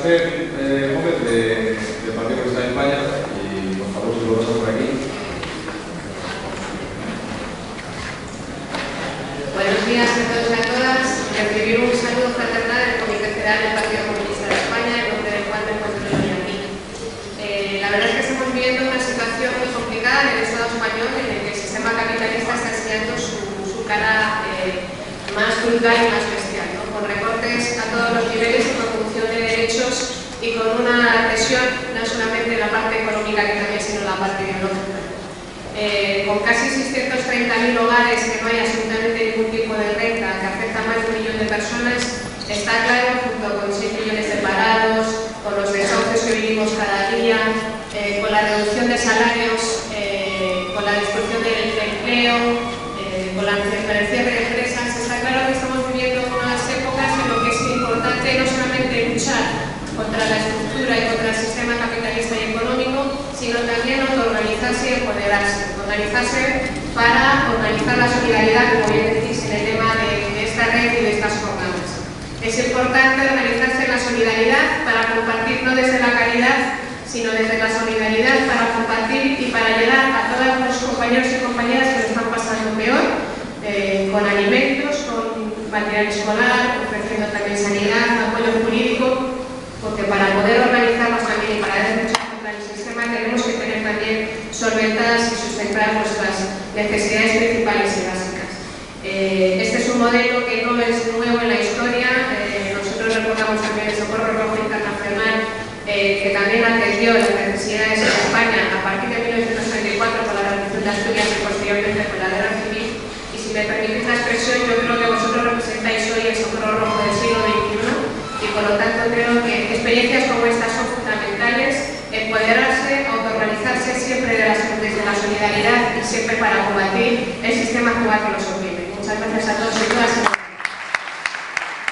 Ángel Gómez, del Partido Comunista de España, y por favor, si lo vas a por aquí. Buenos días a todos y a todas. Recibir un saludo fraternal del Comité Federal del Partido Comunista de España, en nombre del cual me encuentro hoy aquí. La verdad es que estamos viviendo una situación muy complicada en el Estado español, en el que el sistema capitalista está enseñando su cara más brutal y más bestial, ¿no? Con recortes a todos los niveles y con reducción de derechos y con una presión no solamente en la parte económica que también, sino en la parte ideológica. Con casi 630.000 hogares que no hay absolutamente ningún tipo de renta, que afecta a más de 1 millón de personas, está claro, junto con 6 millones de parados, con los desahucios que vivimos cada día, con la reducción de salarios, con la destrucción del empleo, con el cierre de empresas, está claro que estamos viviendo unas épocas en lo que es importante no solamente luchar contra la estructura y contra el sistema capitalista y económico, sino también autoorganizarse y empoderarse. Organizarse para organizar la solidaridad, como bien decís, en el tema de esta red y de estas jornadas. Es importante organizarse en la solidaridad para compartir no desde la caridad, sino desde la solidaridad para compartir y para llegar a todos los compañeros y compañeras que lo están pasando peor, con alimentos, con material escolar, ofreciendo también sanidad, apoyo jurídico, porque para poder organizarnos también y para luchar contra el sistema tenemos que tener también solventadas y sustentar nuestras necesidades principales y básicas. Este es un modelo que no es nuevo en la historia. Nosotros recordamos también el Socorro Rojo Internacional, que también atendió las necesidades en España a partir de 1934 con la Revolución de Asturias y posteriormente con la Guerra Civil. Y si me permitís la expresión, yo creo que vosotros representáis hoy el Socorro Rojo del siglo XXI y por lo tanto creo que experiencias como estas son fundamentales. Empoderarse, autoorganizarse siempre desde la solidaridad y siempre para combatir el sistema